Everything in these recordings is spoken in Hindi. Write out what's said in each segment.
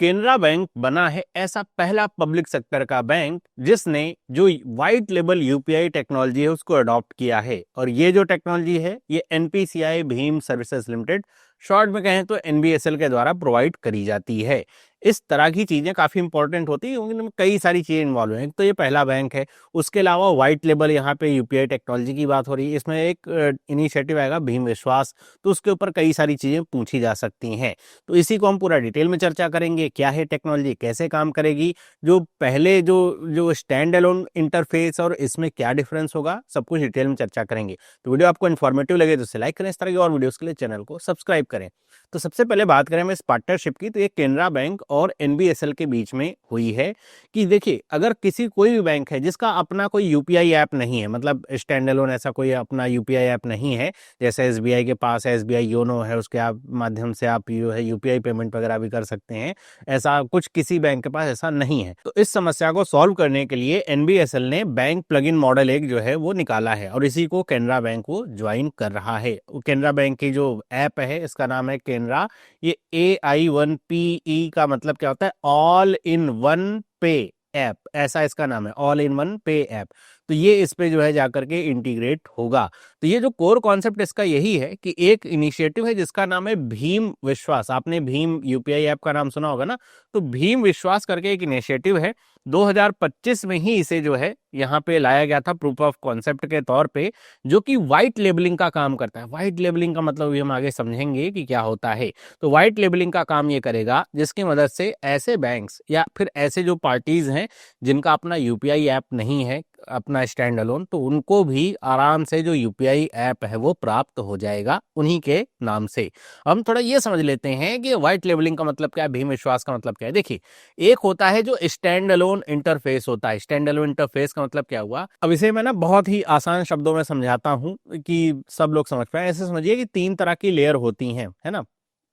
केनरा बैंक बना है ऐसा पहला पब्लिक सेक्टर का बैंक जिसने जो व्हाइट लेबल यूपीआई टेक्नोलॉजी है उसको अडॉप्ट किया है। और ये जो टेक्नोलॉजी है ये NPCI Bhim services limited, short में कहें तो एनबीएसएल के द्वारा प्रोवाइड करी जाती है। इस तरह की चीजें काफी इंपॉर्टेंट होती है क्योंकि इनमें कई सारी चीजें इन्वॉल्व हैं। तो ये पहला बैंक है, उसके अलावा व्हाइट लेबल यहाँ पे यूपीआई टेक्नोलॉजी की बात हो रही है। इसमें एक इनिशिएटिव आएगा भीम विश्वास, तो उसके ऊपर कई सारी चीजें पूछी जा सकती हैं। तो इसी को हम पूरा डिटेल में चर्चा करेंगे, क्या है टेक्नोलॉजी, कैसे काम करेगी, जो पहले जो जो स्टैंड अलोन इंटरफेस और इसमें क्या डिफरेंस होगा, सब कुछ डिटेल में चर्चा करेंगे। तो वीडियो आपको इन्फॉर्मेटिव लगे तो इसे लाइक करें, इस तरह की और वीडियोस के लिए चैनल को सब्सक्राइब करें। तो सबसे पहले बात करें हम इस पार्टनरशिप की, तो ये केनरा बैंक और एनबीएसएल के बीच में हुई है कि देखिए, अगर कोई भी बैंक है जिसका अपना कोई यूपीआई ऐप नहीं है, मतलब स्टैंड अलोन ऐसा कोई अपना यूपीआई ऐप नहीं है, जैसे एसबीआई के पास है, एसबीआई योनो है, उसके आप माध्यम से आप जो है यूपीआई पेमेंट वगैरह भी कर सकते हैं, ऐसा कुछ किसी बैंक के पास ऐसा नहीं है। तो इस समस्या को सॉल्व करने के लिए एनबीएसएल ने बैंक प्लगइन मॉडल एक जो है वो निकाला है और इसी को केनरा बैंक को ज्वाइन कर रहा है। केनरा बैंक की जो ऐप है इसका नाम है केनरा। ये AI1PE का मतलब क्या होता है, ऑल इन वन पे ऐप, ऐसा इसका नाम है, ऑल इन वन पे ऐप। तो ये इस पे जो है जाकर के इंटीग्रेट होगा। तो ये जो कोर कॉन्सेप्ट इसका यही है कि एक इनिशिएटिव है जिसका नाम है भीम विश्वास। आपने भीम यूपीआई ऐप का नाम सुना होगा ना, तो भीम विश्वास करके एक इनिशिएटिव है। 2025 में ही इसे जो है यहाँ पे लाया गया था प्रूफ ऑफ कॉन्सेप्ट के तौर पे, जो कि व्हाइट लेबलिंग का काम करता है। व्हाइट लेबलिंग का मतलब भी हम आगे समझेंगे कि क्या होता है। तो व्हाइट लेबलिंग का काम ये करेगा जिसकी मदद से ऐसे बैंक्स या फिर ऐसे जो पार्टीज हैं जिनका अपना यूपीआई ऐप नहीं है, अपना स्टैंड अलोन, तो उनको भी आराम से जो यूपीआई ऐप है वो प्राप्त हो जाएगा उन्हीं के नाम से। हम थोड़ा ये समझ लेते हैं कि व्हाइट लेबलिंग का मतलब क्या है, भीम विश्वास का मतलब क्या है। देखिए, एक होता है जो स्टैंड अलोन इंटरफेस होता है। स्टैंड अलोन इंटरफेस का मतलब क्या हुआ, अब इसे मैं ना बहुत ही आसान शब्दों में समझाता हूं कि सब लोग समझ पाए। ऐसे समझिए कि 3 तरह की लेयर होती हैं, है ना,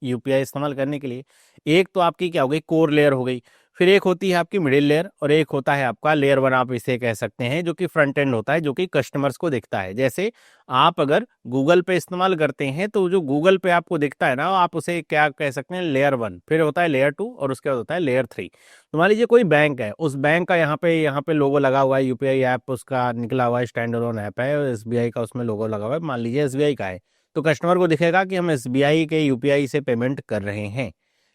यूपीआई इस्तेमाल करने के लिए। एक तो आपकी क्या हो गई, कोर लेयर हो गई। फिर एक होती है आपकी मिडिल लेयर और एक होता है आपका लेयर 1, आप इसे कह सकते हैं, जो कि फ्रंट एंड होता है, जो कि कस्टमर्स को दिखता है। जैसे आप अगर गूगल पे इस्तेमाल करते हैं तो जो गूगल पे आपको दिखता है ना, आप उसे क्या कह सकते हैं, लेयर 1, फिर होता है लेयर 2 और उसके बाद होता है लेयर 3। तो मान लीजिए कोई बैंक है, उस बैंक का यहाँ पे लोगो लगा हुआ है, यूपीआई ऐप उसका निकला हुआ है, स्टैंड अलोन ऐप है, और एसबीआई का उसमें लोगो लगा हुआ है, मान लीजिए एसबीआई का है। तो कस्टमर को दिखेगा कि हम एसबीआई के यूपीआई से पेमेंट कर रहे हैं।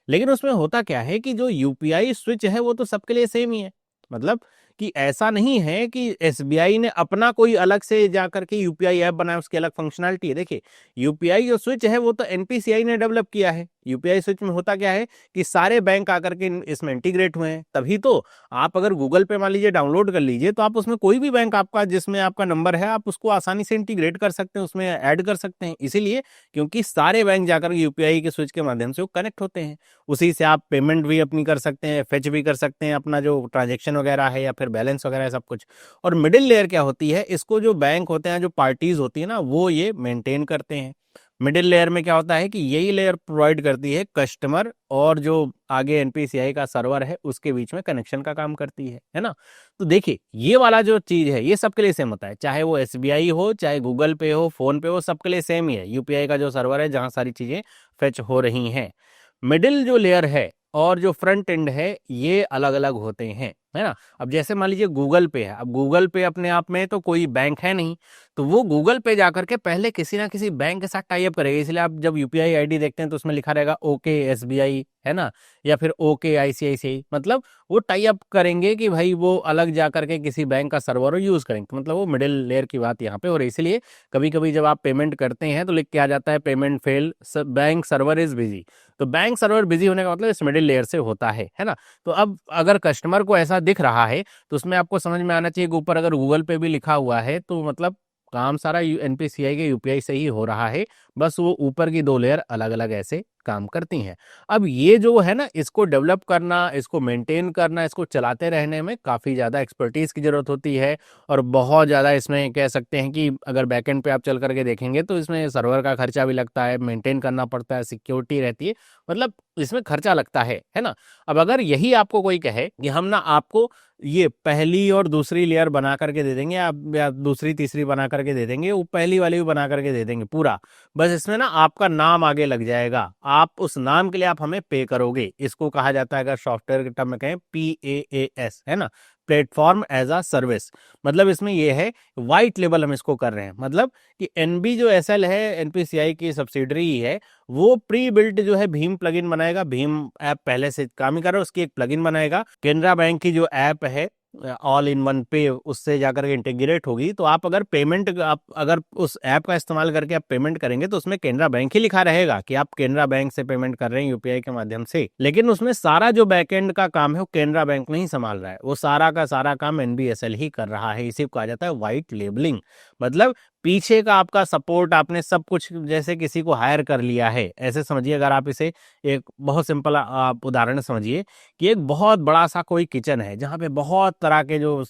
लेकिन उसमें होता क्या है कि जो यूपीआई स्विच है वो तो सबके लिए सेम ही है। मतलब कि ऐसा नहीं है कि एसबीआई ने अपना कोई अलग से जाकर के यूपीआई ऐप बनाया, उसकी अलग फंक्शनलिटी है। देखिए, यूपीआई जो स्विच है वो तो एनपीसीआई ने डेवलप किया है। यूपीआई स्विच में होता क्या है कि सारे बैंक आकर के इसमें इंटीग्रेट हुए हैं, तभी तो आप अगर गूगल पे मान लीजिए डाउनलोड कर लीजिए, तो आप उसमें कोई भी बैंक आपका जिसमें आपका नंबर है, आप उसको आसानी से इंटीग्रेट कर सकते हैं, उसमें ऐड कर सकते हैं। इसीलिए क्योंकि सारे बैंक जाकर यूपीआई के स्विच के माध्यम से वो कनेक्ट होते हैं। उसी से आप पेमेंट भी अपनी कर सकते हैं, फेच भी कर सकते हैं अपना जो ट्रांजेक्शन वगैरह है या फिर बैलेंस वगैरह है, सब कुछ। और मिडिल लेयर क्या होती है, इसको जो बैंक होते हैं, जो पार्टीज होती है ना, वो ये मेंटेन करते हैं। मिडिल लेयर में क्या होता है कि यही लेयर प्रोवाइड करती है कस्टमर और जो आगे एनपीसीआई का सर्वर है उसके बीच में कनेक्शन का काम करती है ना। तो देखिए, ये वाला जो चीज है ये सबके लिए सेम होता है, चाहे वो एसबीआई हो, चाहे गूगल पे हो, फोन पे हो, सबके लिए सेम ही है। यूपीआई का जो सर्वर है जहां सारी चीजें फेच हो रही हैं। मिडिल जो लेयर है और जो फ्रंट एंड है ये अलग अलग होते हैं, है ना। अब जैसे मान लीजिए गूगल पे है, अब गूगल पे अपने आप में तो कोई बैंक है नहीं, तो वो गूगल पे जाकर के पहले किसी ना किसी बैंक के साथ टाई अप करेगा। इसलिए आप जब यूपीआई आईडी देखते हैं तो उसमें लिखा रहेगा ओके एसबीआई, है ना, या फिर ओके आईसीआईसीआई। मतलब वो टाई अप करेंगे कि भाई वो अलग जाकर के किसी बैंक का सर्वर यूज करेंगे। तो मतलब वो मिडिल लेयर की बात यहाँ पे हो रही है। इसलिए कभी कभी जब आप पेमेंट करते हैं तो लिख के आ जाता है payment fail, bank server is busy. तो बैंक सर्वर बिजी होने का मतलब इस मिडिल लेयर से होता है ना। तो अब अगर कस्टमर को ऐसा दिख रहा है तो उसमें आपको समझ में आना चाहिए कि ऊपर अगर गूगल पे भी लिखा हुआ है तो मतलब काम सारा एनपीसीआई के यूपीआई से ही हो रहा है, बस वो ऊपर की 2 लेयर अलग अलग ऐसे काम करती हैं। अब ये जो है ना, इसको डेवलप करना, इसको मेंटेन करना, इसको चलाते रहने में काफ़ी ज़्यादा एक्सपर्टीज़ की ज़रूरत होती है और बहुत ज़्यादा इसमें कह सकते हैं कि अगर बैकएंड पे आप चल करके देखेंगे तो इसमें सर्वर का खर्चा भी लगता है, मेंटेन करना पड़ता है, सिक्योरिटी रहती है, मतलब इसमें खर्चा लगता है ना। अब अगर यही आपको कोई कहे कि हम ना आपको ये पहली और दूसरी लेयर बना करके दे देंगे, आप या दूसरी तीसरी बना करके दे देंगे, वो पहली वाली भी बना करके दे देंगे पूरा, बस इसमें ना आपका नाम आगे लग जाएगा, आप उस नाम के लिए आप हमें पे करोगे। इसको कहा जाता है, अगर सॉफ्टवेयर के टर्म में कहें, PaaS, है ना, प्लेटफॉर्म एज अ सर्विस। मतलब इसमें ये है व्हाइट लेबल हम इसको कर रहे हैं, मतलब कि एनबी जो एसएल है, एनपीसीआई की सब्सिडरी है, वो प्री बिल्ट जो है भीम प्लगइन बनाएगा। भीम ऐप पहले से काम ही कर रहा है, उसकी एक प्लगइन बनाएगा। केनरा बैंक की जो ऐप है ऑल इन वन पे, उससे जाकर के इंटीग्रेट होगी। तो आप अगर पेमेंट, आप अगर उस ऐप का इस्तेमाल करके आप पेमेंट करेंगे तो उसमें केनरा बैंक ही लिखा रहेगा कि आप केनरा बैंक से पेमेंट कर रहे हैं यूपीआई के माध्यम से। लेकिन उसमें सारा जो बैकएंड का काम है वो केनरा बैंक नहीं संभाल रहा है, वो सारा का सारा काम एनबीएसएल ही कर रहा है। इसी को कहा जाता है व्हाइट लेबलिंग। मतलब पीछे का आपका सपोर्ट, आपने सब कुछ जैसे किसी को हायर कर लिया है, ऐसे समझिए। अगर आप इसे एक बहुत सिंपल आप उदाहरण समझिए कि एक बहुत बड़ा सा कोई किचन है जहाँ पे बहुत तरह के जो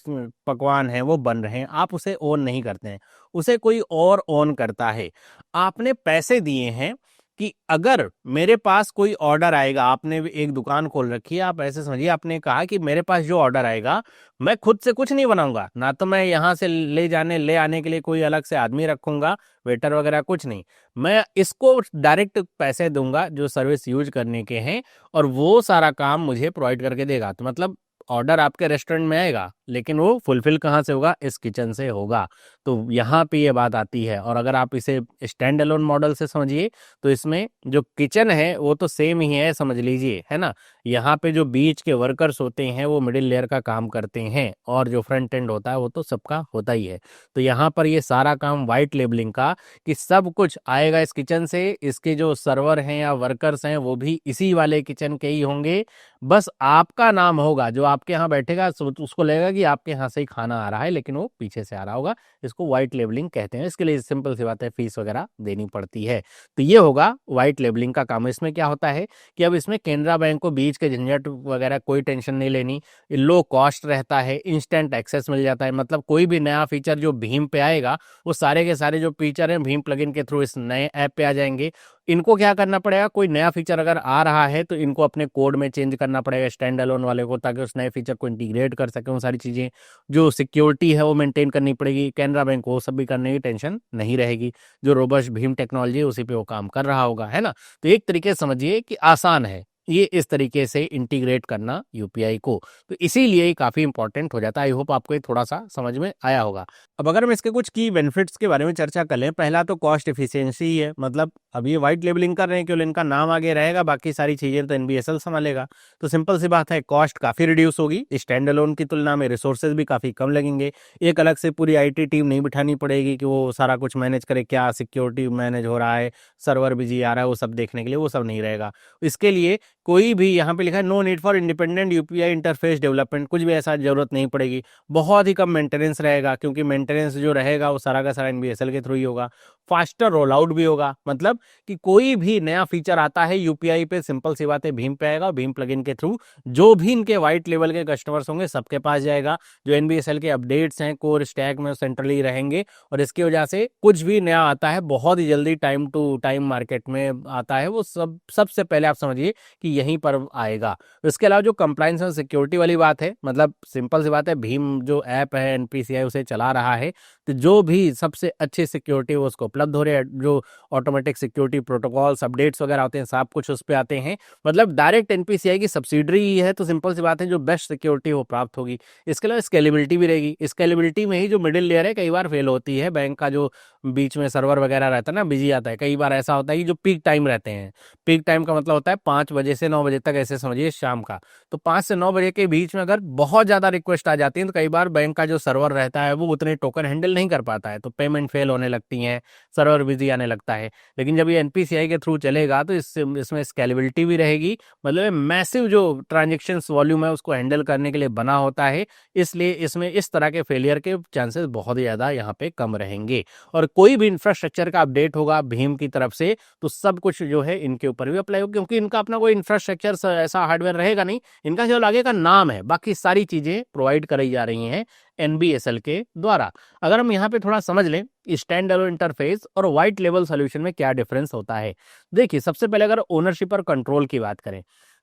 पकवान हैं वो बन रहे हैं, आप उसे ओन नहीं करते हैं, उसे कोई और ओन करता है। आपने पैसे दिए हैं कि अगर मेरे पास कोई ऑर्डर आएगा, आपने भी एक दुकान खोल रखी है, आप ऐसे समझिए, आपने कहा कि मेरे पास जो ऑर्डर आएगा मैं खुद से कुछ नहीं बनाऊंगा, ना तो मैं यहाँ से ले आने के लिए कोई अलग से आदमी रखूंगा, वेटर वगैरह कुछ नहीं। मैं इसको डायरेक्ट पैसे दूंगा जो सर्विस यूज करने के हैं, और वो सारा काम मुझे प्रोवाइड करके देगा। तो मतलब ऑर्डर आपके रेस्टोरेंट में आएगा, लेकिन वो फुलफिल कहाँ से होगा? इस किचन से होगा। तो यहाँ पे ये बात आती है। और अगर आप इसे स्टैंड अलोन मॉडल से समझिए तो इसमें जो किचन है वो तो सेम ही है, समझ लीजिए, है ना। यहाँ पे जो बीच के वर्कर्स होते हैं वो मिडिल लेयर का काम करते हैं, और जो फ्रंट एंड होता है वो तो सबका होता ही है। तो यहाँ पर ये सारा काम व्हाइट लेबलिंग का, कि सब कुछ आएगा इस किचन से, इसके जो सर्वर हैं या वर्कर्स हैं वो भी इसी वाले किचन के ही होंगे। बस आपका नाम होगा, जो आपके यहाँ बैठेगा उसको लगेगा कि आपके यहाँ से ही खाना आ रहा है, लेकिन वो पीछे से आ रहा होगा। इसको व्हाइट लेबलिंग कहते हैं। इसके लिए सिंपल सी बात है, फीस वगैरह देनी पड़ती है। तो ये होगा व्हाइट लेबलिंग का काम। इसमें क्या होता है कि अब इसमें केनरा बैंक को बीच के झंझट वगैरह कोई टेंशन नहीं लेनी, लो कॉस्ट रहता है, इंस्टेंट एक्सेस मिल जाता है। मतलब कोई भी नया फीचर जो भीम पे आएगा, वो सारे के सारे जो फीचर हैं भीम प्लगइन के थ्रू इस नए ऐप पे आ जाएंगे। इनको क्या करना पड़ेगा, कोई नया फीचर अगर आ रहा है तो इनको अपने कोड में चेंज करना पड़ेगा स्टैंड अलोन वाले को, ताकि उस नए फीचर को इंटीग्रेट कर सके। वो सारी चीज़ें जो सिक्योरिटी है वो मेंटेन करनी पड़ेगी। कैनरा बैंक को वो सब भी करने की टेंशन नहीं रहेगी। जो रोबस्ट भीम टेक्नोलॉजी है उसी पे वो काम कर रहा होगा, है ना। तो एक तरीके से समझिए कि आसान है ये इस तरीके से इंटीग्रेट करना यूपीआई को। तो इसीलिए ये काफ़ी इंपॉर्टेंट हो जाता है। आई होप आपको ये थोड़ा सा समझ में आया होगा। अब अगर हम इसके कुछ की बेनिफिट्स के बारे में चर्चा कर लें, पहला तो कॉस्ट एफिशिएंसी ही है। मतलब अब ये व्हाइट लेबलिंग कर रहे हैं, केवल इनका नाम आगे रहेगा, बाकी सारी चीज़ें तो एनबीएसएल संभालेगा। तो सिंपल सी बात है, कॉस्ट काफ़ी रिड्यूस होगी। स्टैंड अलोन की तुलना में रिसोर्सेज भी काफ़ी कम लगेंगे। एक अलग से पूरी आईटी टीम नहीं बिठानी पड़ेगी कि वो सारा कुछ मैनेज करे, क्या सिक्योरिटी मैनेज हो रहा है, सर्वर बिजी आ रहा है, वो सब देखने के लिए वो सब नहीं रहेगा। इसके लिए कोई भी, यहाँ पे लिखा है no need for independent UPI interface development, कुछ भी ऐसा जरूरत नहीं पड़ेगी। बहुत ही कम मेंटेनेंस रहेगा, क्योंकि मेंटेनेंस जो रहेगा वो सारा का सारा एनबीएसएल के थ्रू ही होगा। फास्टर रोल आउट भी होगा, मतलब कि कोई भी नया फीचर आता है यूपीआई पे, सिंपल सी बात है, भीम पे आएगा, भीम प्लगइन के थ्रू जो भी इनके व्हाइट लेवल के कस्टमर्स होंगे सबके पास जाएगा। जो एनबीएसएल के अपडेट्स हैं कोर स्टैक में सेंट्रली रहेंगे, और इसकी वजह से कुछ भी नया आता है बहुत ही जल्दी टाइम टू टाइम मार्केट में आता है, वो सबसे पहले आप समझिए कि यहीं पर आएगा। इसके अलावा जो कंप्लायंस और सिक्योरिटी वाली बात है, मतलब सिंपल सी बात है, भीम जो ऐप है एनपीसीआई उसे चला रहा है, तो जो भी सबसे अच्छी सिक्योरिटी वो उसको उपलब्ध हो रही है। जो ऑटोमेटिक सिक्योरिटी प्रोटोकॉल्स अपडेट्स वगैरह होते हैं सब कुछ उस पर आते हैं। मतलब डायरेक्ट एनपीसीआई की सब्सिडरी ही है, तो सिंपल सी बात है जो बेस्ट सिक्योरिटी वो प्राप्त होगी। इसके अलावा स्केलेबिलिटी भी रहेगी। स्केलेबिलिटी में ही जो मिडिल लेयर है कई बार फेल होती है, बैंक का जो बीच में सर्वर वगैरह रहता है ना, बिजी आता है। कई बार ऐसा होता है कि जो पीक टाइम रहते हैं, पीक टाइम का मतलब होता है 5 बजे से 9 बजे तक, ऐसे समझिए शाम का। तो 5 से 9 बजे के बीच में अगर बहुत ज़्यादा रिक्वेस्ट आ जाती है तो कई बार बैंक का जो सर्वर रहता है वो उतने टोकन हैंडल नहीं कर पाता है, तो पेमेंट फेल होने लगती हैं, सर्वर बिजी आने लगता है। लेकिन जब ये एनपीसीआई के थ्रू चलेगा तो इसमें स्केलेबिलिटी भी रहेगी। मतलब मैसिव जो ट्रांजेक्शन्स वॉल्यूम है उसको हैंडल करने के लिए बना होता है, इसलिए इसमें इस तरह के फेलियर के चांसेस बहुत ही ज़्यादा यहाँ पे कम रहेंगे। और कोई भी इंफ्रास्ट्रक्चर का अपडेट होगा भीम की तरफ से तो सब कुछ जो है इनके ऊपर भी अप्लाई होगा, क्योंकि इनका अपना कोई इंफ्रास्ट्रक्चर ऐसा हार्डवेयर रहेगा नहीं, इनका जो आगे का नाम है, बाकी सारी चीज़ें प्रोवाइड कराई जा रही हैं एनबीएसएल के द्वारा। अगर हम यहाँ पे थोड़ा समझ लें स्टैंड अलोन इंटरफेस और व्हाइट लेबल सॉल्यूशन में क्या डिफरेंस होता है। देखिए सबसे पहले अगर ओनरशिप और कंट्रोल की बात करें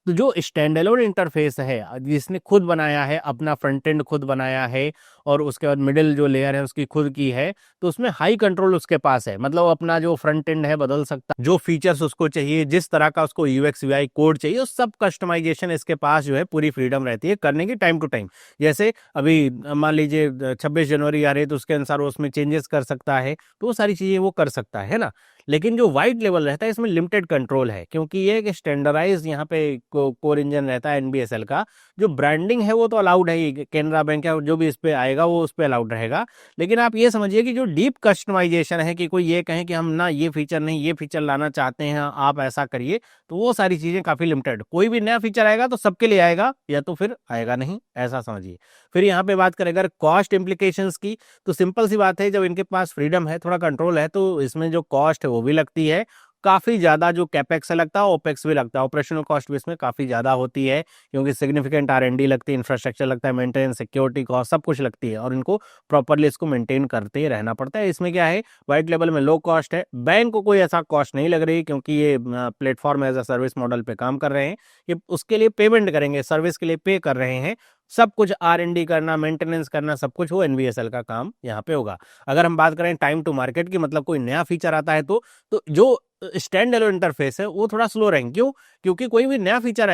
तो जो स्टैंड अलोन इंटरफेस है जिसने खुद बनाया है, अपना फ्रंट एंड खुद बनाया है और उसके बाद मिडिल जो लेयर है उसकी खुद की है, तो उसमें हाई कंट्रोल उसके पास है। मतलब अपना जो फ्रंट एंड है बदल सकता, जो फीचर्स उसको चाहिए, जिस तरह का उसको यूएक्स यूआई कोड चाहिए, उस सब कस्टमाइजेशन इसके पास जो है पूरी फ्रीडम रहती है करने की टाइम टू टाइम। जैसे अभी मान लीजिए 26 जनवरी आ रही है तो उसके अनुसार वो उसमें चेंजेस कर सकता है, तो वो सारी चीजें वो कर सकता है ना। लेकिन जो वाइट लेवल रहता है इसमें लिमिटेड कंट्रोल है, क्योंकि ये एक स्टैंडर्डाइज यहाँ पे कोर इंजन रहता है एनबीएसएल का। जो ब्रांडिंग है वो तो अलाउड है ही, केनरा बैंक है जो भी इस पे आएगा वो उस पे अलाउड रहेगा। लेकिन आप ये समझिए कि जो डीप कस्टमाइजेशन है, कि कोई ये कहे कि हम ना ये फीचर नहीं ये फीचर लाना चाहते हैं आप ऐसा करिए, तो वो सारी चीजें काफी लिमिटेड। कोई भी नया फीचर आएगा तो सबके लिए आएगा या तो फिर आएगा नहीं, ऐसा समझिए। फिर यहाँ पे बात करें अगर कॉस्ट इम्प्लीकेशंस की, तो सिंपल सी बात है, जब इनके पास फ्रीडम है, थोड़ा कंट्रोल है, तो इसमें जो कॉस्ट है वो भी लगती है काफी ज्यादा। जो कैपेक्स लगता है ओपेक्स भी लगता है, ऑपरेशनल कॉस्ट भी इसमें काफी ज्यादा होती है, क्योंकि सिग्निफिकेंट आरएनडी लगती है, इंफ्रास्ट्रक्चर लगता है, मेंटेनेंस, सिक्योरिटी कॉस्ट सब कुछ लगती है, और इनको प्रॉपरली इसको मेंटेन करते रहना पड़ता है। इसमें क्या है, व्हाइट लेवल में लो कॉस्ट है, बैंक को कोई ऐसा कॉस्ट नहीं लग रही, क्योंकि ये platform as a service model पे काम कर रहे हैं, ये उसके लिए पेमेंट करेंगे, सर्विस के लिए पे कर रहे हैं। सब कुछ आरएनडी करना, मेंटेनेंस करना, सब कुछ वो एनवीएसएल का काम यहाँ पे होगा। अगर हम बात करें टाइम टू मार्केट की, मतलब कोई नया फीचर आता है तो जो स्टैंड अलोन इंटरफेस है वो थोड़ा स्लो रहेंगे। क्यों? क्योंकि कोई भी नया फीचर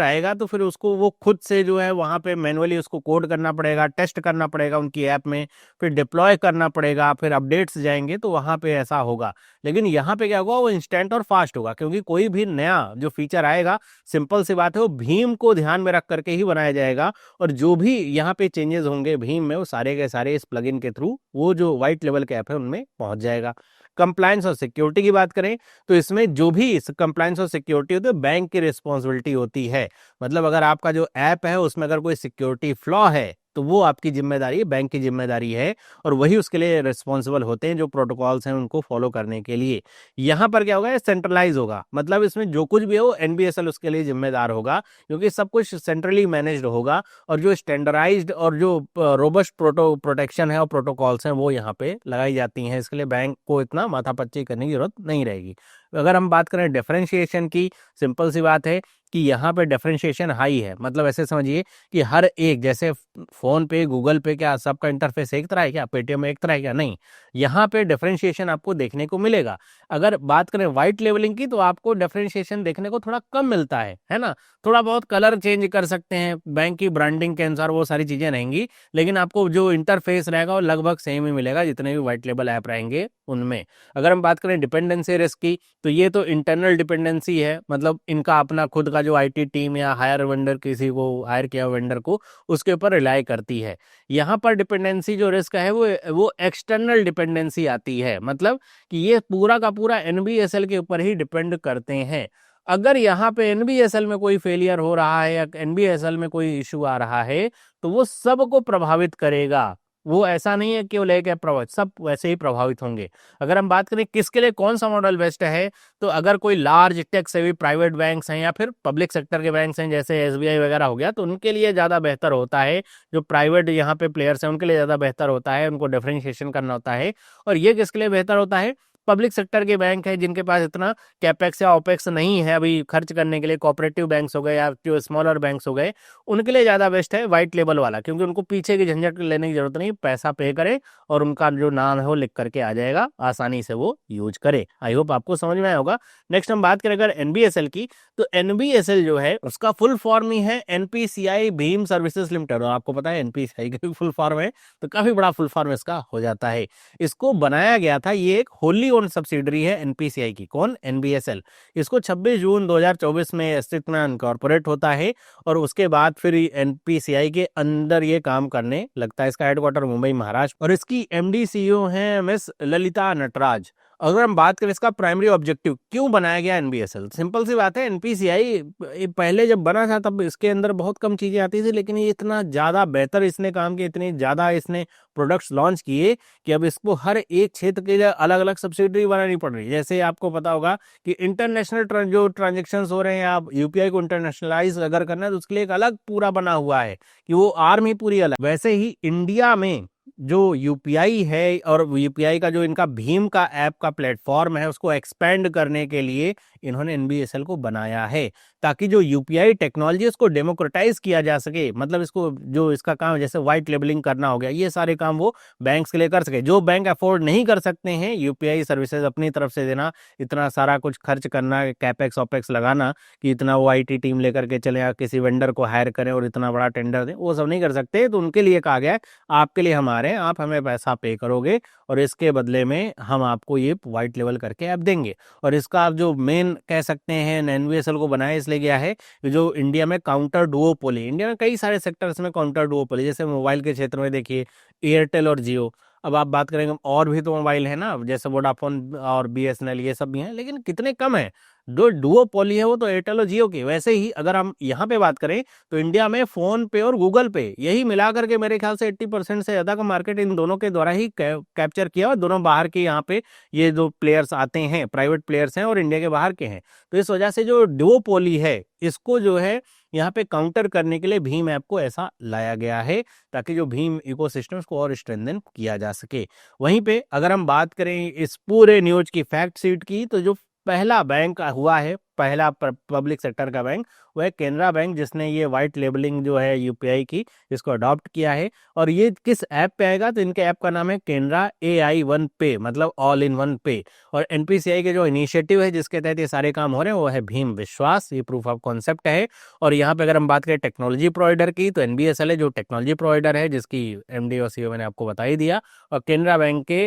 आएगा तो फिर उसको वो खुद से जो है वहां पे मैनुअली उसको कोड करना पड़ेगा, टेस्ट करना पड़ेगा उनकी ऐप में, फिर डिप्लॉय करना पड़ेगा, फिर अपडेट्स जाएंगे, तो वहां पे ऐसा होगा। लेकिन यहाँ पे क्या होगा, वो इंस्टेंट और फास्ट होगा, क्योंकि कोई भी नया जो फीचर आएगा, सिंपल सी बात है, वो भीम को ध्यान में रख करके ही बनाया जाएगा, और जो भी यहाँ पे चेंजेस होंगे भीम में, वो सारे के सारे इस प्लगइन के थ्रू वो जो व्हाइट लेवल के ऐप है उनमें पहुंच जाएगा। कंप्लायंस और सिक्योरिटी की बात करें तो इसमें जो भी कंप्लायंस और सिक्योरिटी होती है बैंक की रिस्पॉन्सिबिलिटी होती है। मतलब अगर आपका जो ऐप है उसमें अगर कोई सिक्योरिटी फ्लॉ है तो वो आपकी जिम्मेदारी है, बैंक की जिम्मेदारी है, और वही उसके लिए रिस्पॉन्सिबल होते हैं जो प्रोटोकॉल्स हैं उनको फॉलो करने के लिए। यहाँ पर क्या होगा, सेंट्रलाइज होगा, मतलब इसमें जो कुछ भी हो एनबीएसएल उसके लिए जिम्मेदार होगा, क्योंकि सब कुछ सेंट्रली मैनेज्ड होगा, और जो स्टैंडर्डाइज्ड और जो रोबस्ट प्रोटेक्शन है और प्रोटोकॉल्स हैं वो यहाँ पे लगाई जाती हैं। इसके लिए बैंक को इतना माथापच्ची करने की जरूरत नहीं रहेगी। अगर हम बात करें डिफरेंशिएशन की, सिंपल सी बात है कि यहाँ पे डिफरेंशिएशन हाई है। मतलब ऐसे समझिए कि हर एक, जैसे फोन पे, गूगल पे, क्या सबका इंटरफेस एक तरह है क्या? पेटीएम में एक तरह है क्या? नहीं, यहाँ पे डिफरेंशिएशन आपको देखने को मिलेगा। अगर बात करें व्हाइट लेवलिंग की, तो आपको डिफरेंशिएशन देखने को थोड़ा कम मिलता है ना। थोड़ा बहुत कलर चेंज कर सकते हैं, बैंक की ब्रांडिंग के अनुसार वो सारी चीजें रहेंगी, लेकिन आपको जो इंटरफेस रहेगा वो लगभग सेम ही मिलेगा जितने भी व्हाइट लेवल ऐप रहेंगे उनमें। अगर हम बात करें डिपेंडेंसी रिस्क की, तो ये तो इंटरनल डिपेंडेंसी है, मतलब इनका अपना खुद का जो आईटी टीम या हायर वेंडर, किसी को हायर किया वेंडर को, उसके ऊपर रिलाई करती है। यहाँ पर डिपेंडेंसी जो रिस्क है वो एक्सटर्नल डिपेंडेंसी आती है, मतलब कि ये पूरा का पूरा एनबीएसएल के ऊपर ही डिपेंड करते हैं। अगर यहाँ पे एनबीएसएल में कोई फेलियर हो रहा है या एनबीएसएल में कोई इशू आ रहा है, तो वो सबको प्रभावित करेगा। वो ऐसा नहीं है कि वो लेके प्रभावित, सब वैसे ही प्रभावित होंगे। अगर हम बात करें किसके लिए कौन सा मॉडल बेस्ट है, तो अगर कोई large tech savvy private banks हैं या फिर पब्लिक सेक्टर के बैंक्स हैं जैसे एसबीआई वगैरह हो गया, तो उनके लिए ज़्यादा बेहतर होता है। जो प्राइवेट यहाँ पे प्लेयर्स हैं उनके लिए ज़्यादा बेहतर होता है, उनको डिफरेंशिएशन करना होता है। और ये किसके लिए बेहतर होता है? पब्लिक सेक्टर के बैंक है जिनके पास इतना कैपेक्स या ओपेक्स नहीं है अभी खर्च करने के लिए, कोऑपरेटिव बैंक्स हो गए या जो स्मॉलर बैंक्स हो गए, उनके लिए ज़्यादा बेस्ट है व्हाइट लेबल वाला, क्योंकि उनको पीछे की झंझट लेने की जरूरत नहीं, पैसा पे करे और उनका जो नाम है वो लिख करके आ जाएगा, आसानी से वो यूज करे। आई होप आपको समझ में आया होगा। नेक्स्ट हम बात करें अगर एनबीएसएल की, तो एनबीएसएल जो है उसका फुल फॉर्म ही है एनपीसीआई भीम सर्विसेज लिमिटेड, और आपको पता है एनपीसीआई का भी फुल फॉर्म है, तो काफी बड़ा फुल फॉर्म इसका हो जाता है। इसको बनाया गया था, ये एक होली ओन सब्सिडरी है एनपीसीआई की। कौन? एनबीएसएल। इसको 26 जून 2024 में अस्तित्व में इनकॉर्पोरेट होता है, और उसके बाद फिर एनपीसीआई के अंदर ये काम करने लगता है। इसका हेडक्वार्टर मुंबई महाराष्ट्र, और इसकी एमडी सीईओ हैं मिस ललिता नटराज। अगर हम बात करें इसका प्राइमरी ऑब्जेक्टिव क्यों बनाया गया एनबीएसएल, सिंपल सी बात है, एनपीसीआई पहले जब बना था तब इसके अंदर बहुत कम चीजें आती थी, लेकिन ये इतना ज्यादा बेहतर इसने काम किया, इतने ज्यादा इसने प्रोडक्ट्स लॉन्च किए कि अब इसको हर एक क्षेत्र के लिए अलग अलग सब्सिडरी बनानी पड़ रही है। जैसे आपको पता होगा कि इंटरनेशनल जो ट्रांजेक्शन हो रहे हैं, आप यूपीआई को इंटरनेशनलाइज अगर करना है तो उसके लिए एक अलग पूरा बना हुआ है कि वो आर्म ही पूरी अलग। वैसे ही इंडिया में जो यूपीआई है और यूपीआई का जो इनका भीम का ऐप का प्लेटफॉर्म है उसको एक्सपेंड करने के लिए इन्होंने एनबीएसएल को बनाया है, ताकि जो यूपीआई टेक्नोलॉजी उसको डेमोक्रेटाइज किया जा सके। मतलब इसको जो इसका काम जैसे व्हाइट लेबलिंग करना हो गया, ये सारे काम वो बैंक्स के लिए कर सके। जो बैंक अफोर्ड नहीं कर सकते हैं यूपीआई सर्विसेज अपनी तरफ से देना, इतना सारा कुछ खर्च करना, कैपेक्स ओपेक्स लगाना कि इतना वो आईटी टीम लेकर के चले या किसी वेंडर को हायर करें और इतना बड़ा टेंडर दें, वो सब नहीं कर सकते। तो उनके लिए कहा गया है आपके लिए हम आ रहे हैं, आप हमें पैसा पे करोगे और इसके बदले में हम आपको ये व्हाइट लेवल करके ऐप देंगे। और इसका आप जो मेन कह सकते हैं एनवीएसएल को बनाया इसलिए गया है जो इंडिया में काउंटर डुओपोली, इंडिया में कई सारे सेक्टर्स में काउंटर डुओपोली, जैसे मोबाइल के क्षेत्र में देखिए एयरटेल और जियो। अब आप बात करेंगे और भी तो मोबाइल है ना, जैसे वोडाफोन और बीएसएनएल, ये सब भी हैं, लेकिन कितने कम है। जो डुओपोली है वो तो एयरटेल और जियो की। वैसे ही अगर हम यहाँ पे बात करें तो इंडिया में फोन पे और गूगल पे यही मिलाकर के मेरे ख्याल से 80% से ज्यादा का मार्केट इन दोनों के द्वारा ही कैप्चर किया, और दोनों बाहर के यहाँ पे ये जो प्लेयर्स आते हैं प्राइवेट प्लेयर्स हैं और इंडिया के बाहर के हैं। तो इस वजह से जो डुओपोली है इसको जो है यहाँ पे काउंटर करने के लिए भीम ऐप को ऐसा लाया गया है, ताकि जो भीम इकोसिस्टम्स को और स्ट्रेंथन किया जा सके। वहीं पे अगर हम बात करें इस पूरे न्यूज की फैक्ट शीट की, तो जो पहला बैंक हुआ है, पहला पब्लिक सेक्टर का बैंक, वह केनरा बैंक, जिसने ये व्हाइट लेबलिंग जो है यूपीआई की इसको अडॉप्ट किया है। और ये किस ऐप पे आएगा, तो इनके ऐप का नाम है केनरा AI वन पे, मतलब ऑल इन वन पे। और एनपीसीआई के जो इनिशिएटिव है जिसके तहत ये सारे काम हो रहे हैं वो है भीम विश्वास, ये प्रूफ ऑफ कॉन्सेप्ट है। और यहाँ पे अगर हम बात करें टेक्नोलॉजी प्रोवाइडर की, तो एनबीएसएल है जो टेक्नोलॉजी प्रोवाइडर है, जिसकी एमडी और सीईओ मैंने आपको बता ही दिया। और केनरा बैंक के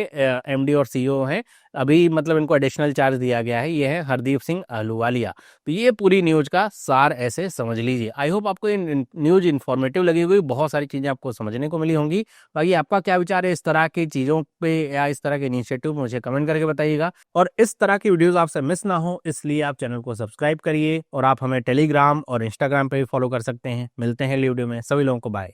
एमडी और सीईओ हैं, अभी मतलब इनको एडिशनल चार्ज दिया गया है, ये है हरदीप सिंह अहलूवालिया। तो ये पूरी न्यूज का सार ऐसे समझ लीजिए। आई होप आपको ये न्यूज इन्फॉर्मेटिव लगी होगी, बहुत सारी चीजें आपको समझने को मिली होंगी। बाकी आपका क्या विचार है इस तरह की चीजों पे या इस तरह के इनिशिएटिव, मुझे कमेंट करके बताइएगा। और इस तरह की वीडियोस आपसे मिस ना हो इसलिए आप चैनल को सब्सक्राइब करिए, और आप हमें टेलीग्राम और इंस्टाग्राम पे भी फॉलो कर सकते हैं। मिलते हैं अगली वीडियो में, सभी लोगों को बाय।